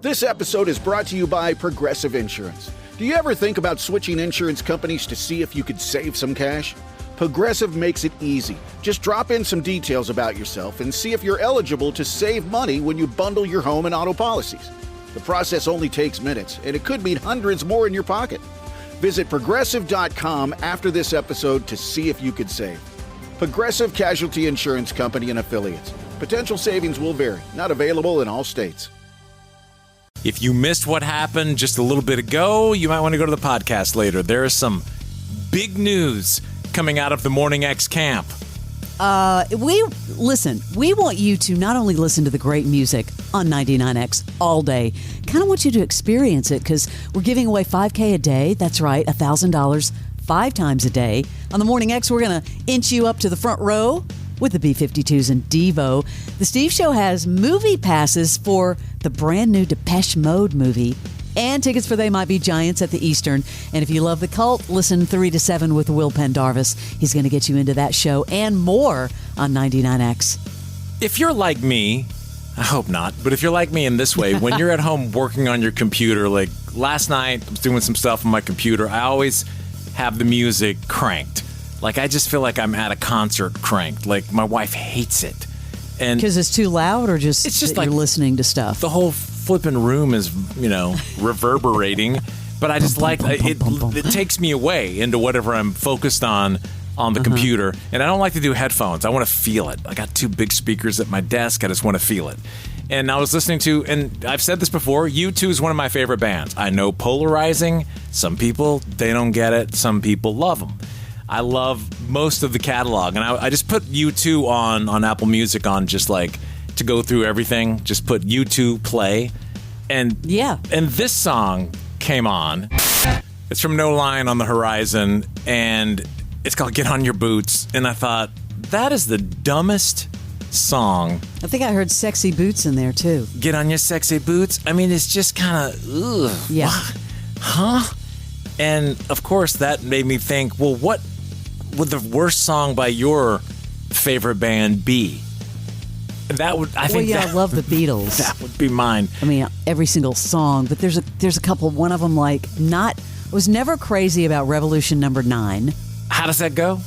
This episode is brought to you by Progressive Insurance. Do you ever think about switching insurance companies to see if you could save some cash? Progressive makes it easy. Just drop in some details about yourself and see if you're eligible to save money when you bundle your home and auto policies. The process only takes minutes, and it could mean hundreds more in your pocket. Visit Progressive.com after this episode to see if you could save. Progressive Casualty Insurance Company and Affiliates. Potential savings will vary. Not available in all states. If you missed what happened just a little bit ago, you might want to go to the podcast later. There is some big news coming out of the Morning X camp. We want you to not only listen to the great music on 99X all day, kind of want you to experience it because we're giving away $5K a day. That's right, $1,000 5 times a day. On the Morning X, we're going to inch you up to the front row with the B-52s and Devo. The Steve Show has movie passes for the brand new Depeche Mode movie and tickets for They Might Be Giants at the Eastern. And if you love the cult, listen 3 to 7 with Will Pendarvis. He's going to get you into that show and more on 99X. If you're like me, I hope not, but if you're like me in this way, when you're at home working on your computer, like last night, I was doing some stuff on my computer, I always have the music cranked. Like, I just feel like I'm at a concert cranked. Like, my wife hates it. And because it's too loud, or just it's just that like you're listening to stuff? The whole flipping room is, reverberating. But I just like it. It takes me away into whatever I'm focused on the computer. And I don't like to do headphones. I want to feel it. I got 2 big speakers at my desk. I just want to feel it. And I was listening to, and I've said this before, U2 is one of my favorite bands. I know Polarizing. Some people, they don't get it. Some people love them. I love most of the catalog, and I just put U2 on Apple Music on just like to go through everything. Just put U2 play, and this song came on. It's from No Line on the Horizon, and it's called "Get on Your Boots." And I thought that is the dumbest song. I think I heard "sexy boots" in there too. Get on your sexy boots. I mean, it's just kind of huh? And of course, that made me think, well, what would the worst song by your favorite band be? That would, I think. I love the Beatles. That would be mine. I mean, every single song, but there's a couple. One of them, I was never crazy about Revolution Number 9. How does that go?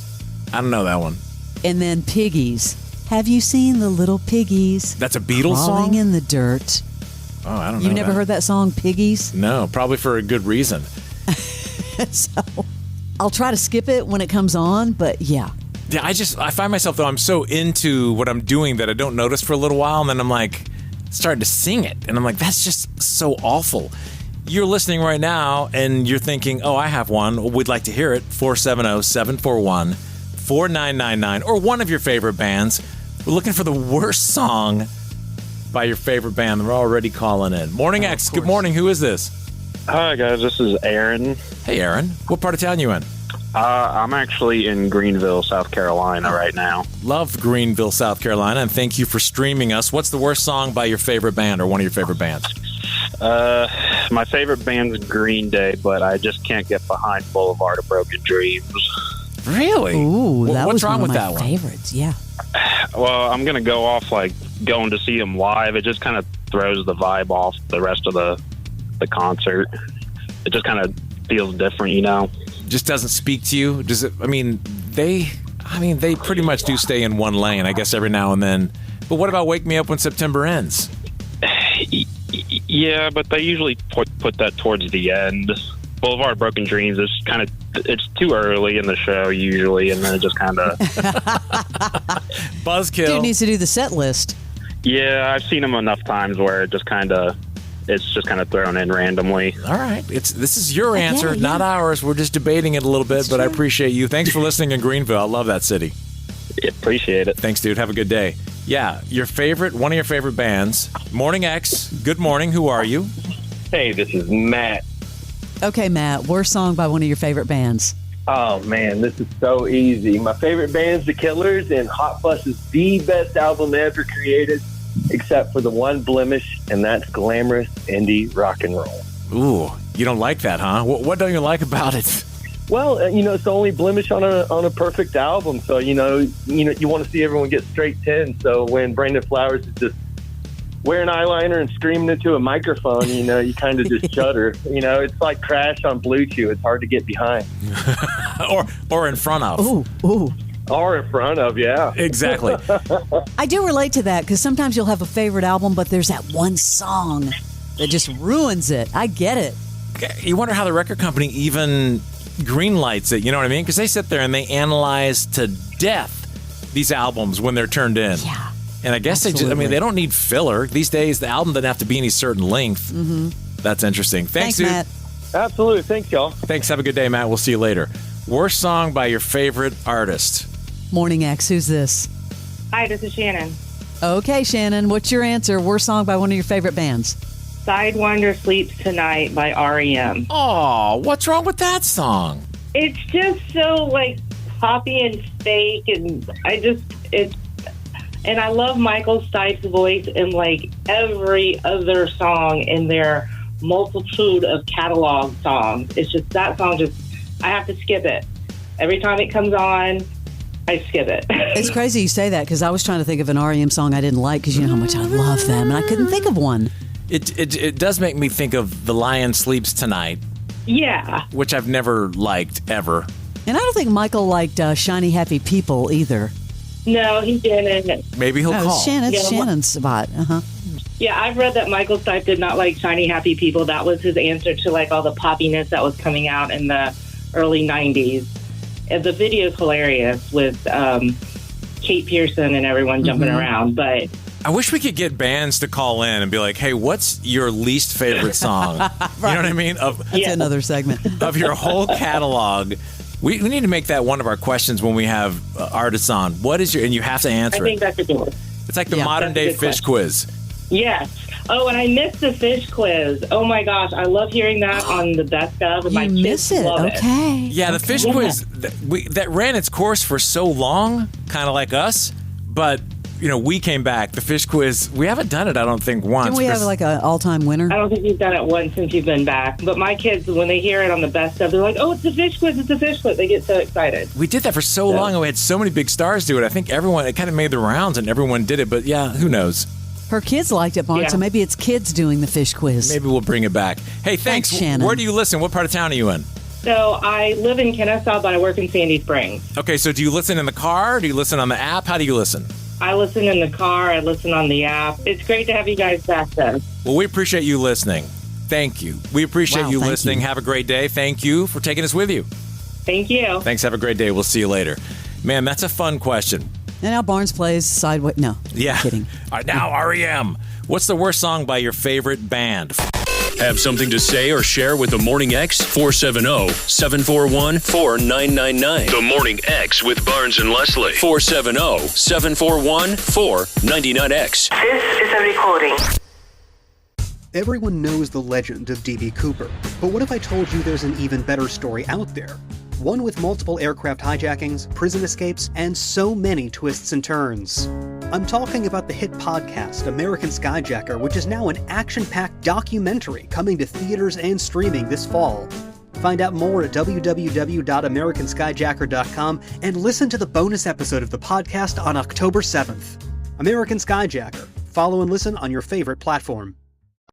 I don't know that one. And then Piggies. Have you seen the little piggies? That's a Beatles song? Crawling in the dirt. Oh, I don't know. You've never heard that song, Piggies? No, probably for a good reason. So I'll try to skip it when it comes on, but yeah. Yeah, I find myself, though, I'm so into what I'm doing that I don't notice for a little while, and then I'm like starting to sing it, and I'm like, that's just so awful. You're listening right now, and you're thinking, oh, I have one. We'd like to hear it. 470-741-4999, or one of your favorite bands. We're looking for the worst song by your favorite band. They're already calling in. Morning X, good morning. Who is this? Hi, guys. This is Aaron. Hey, Aaron. What part of town you in? I'm actually in Greenville, South Carolina right now. Love Greenville, South Carolina, and thank you for streaming us. What's the worst song by your favorite band or one of your favorite bands? My favorite band's Green Day, but I just can't get behind Boulevard of Broken Dreams. Really? Ooh, that what's was wrong one with of my that favorites. Yeah. Well, I'm going to go off like going to see them live. It just kind of throws the vibe off the rest of the concert. It just kind of feels different, Just doesn't speak to you? Does it? They pretty much do stay in one lane, I guess, every now and then. But what about Wake Me Up When September Ends? Yeah, but they usually put that towards the end. Boulevard of Broken Dreams is it's too early in the show usually, and then it just kind of buzzkill. Dude needs to do the set list. Yeah, I've seen them enough times where it's just kind of thrown in randomly. All right. This is your answer, not ours. We're just debating it a little bit, That's true. I appreciate you. Thanks for listening in Greenville. I love that city. Yeah, appreciate it. Thanks, dude. Have a good day. Yeah, one of your favorite bands, Morning X. Good morning. Who are you? Hey, this is Matt. Okay, Matt. Worst song by one of your favorite bands? Oh, man, this is so easy. My favorite band's The Killers, and Hot Fuss is the best album ever created, except for the one blemish, and that's glamorous indie rock and roll. Ooh, you don't like that, huh? What don't you like about it? Well, it's the only blemish on a perfect album. So, you want to see everyone get straight 10. So when Brandon Flowers is just wearing eyeliner and screaming into a microphone, you kind of just shudder. It's like Crash on Blue Chew. It's hard to get behind. or in front of. Ooh. Or in front of, yeah. Exactly. I do relate to that because sometimes you'll have a favorite album, but there's that one song that just ruins it. I get it. You wonder how the record company even greenlights it, you know what I mean? Because they sit there and they analyze to death these albums when they're turned in. Yeah. And I guess absolutely. they don't need filler. These days, the album doesn't have to be any certain length. Mm-hmm. That's interesting. Thanks, dude. Matt. Absolutely. Thanks, y'all. Thanks. Have a good day, Matt. We'll see you later. Worst song by your favorite artist. Morning X, who's this? Hi, this is Shannon. Okay, Shannon, what's your answer? Worst song by one of your favorite bands? Sidewinder Sleeps Tonight by REM. Oh, what's wrong with that song? It's just so, poppy and fake, and and I love Michael Stipe's voice in, every other song in their multitude of catalog songs. It's just, that song I have to skip it. Every time it comes on, I skip it. It's crazy you say that because I was trying to think of an REM song I didn't like because you know how much I love them, and I couldn't think of one. It does make me think of The Lion Sleeps Tonight. Yeah. Which I've never liked, ever. And I don't think Michael liked Shiny Happy People either. No, he didn't. Maybe he'll call. It's Shannon's spot. Uh-huh. Yeah, I've read that Michael Stipe did not like Shiny Happy People. That was his answer to, all the poppiness that was coming out in the early 90s. And the video's hilarious with Kate Pearson and everyone jumping around, but... I wish we could get bands to call in and be like, hey, what's your least favorite song? Right. You know what I mean? That's another segment. Of your whole catalog. We need to make that one of our questions when we have artists on. What is your... And you have to answer I think that's a good one. It's like the modern-day fish quiz. Yes. Oh, and I missed the fish quiz. Oh, my gosh. I love hearing that on the best of. And you miss it. Okay. Yeah, the fish quiz, that ran its course for so long, kind of like us. But, we came back. The fish quiz, we haven't done it, I don't think, once. Didn't we have an all-time winner? I don't think you've done it once since you've been back. But my kids, when they hear it on the best of, they're like, oh, it's the fish quiz. It's the fish quiz. They get so excited. We did that for so long, and we had so many big stars do it. I think it kind of made the rounds, and everyone did it. But, yeah, who knows? Her kids liked it, Mark, so maybe it's kids doing the fish quiz. Maybe we'll bring it back. Hey, thanks Shannon. Where do you listen? What part of town are you in? So I live in Kennesaw, but I work in Sandy Springs. Okay, so do you listen in the car? Do you listen on the app? How do you listen? I listen in the car. I listen on the app. It's great to have you guys back then. Well, we appreciate you listening. Thank you. We appreciate you listening. Have a great day. Thank you for taking us with you. Thank you. Thanks. Have a great day. We'll see you later. Man, that's a fun question. And now Barnes plays Sideways. No. Yeah. Kidding. Now REM. What's the worst song by your favorite band? Have something to say or share with the Morning X? 470-741-4999. The Morning X with Barnes and Leslie. 470-741-499X. This is a recording. Everyone knows the legend of D.B. Cooper, but what if I told you there's an even better story out there? One with multiple aircraft hijackings, prison escapes, and so many twists and turns. I'm talking about the hit podcast, American Skyjacker, which is now an action-packed documentary coming to theaters and streaming this fall. Find out more at www.americanskyjacker.com and listen to the bonus episode of the podcast on October 7th. American Skyjacker. Follow and listen on your favorite platform.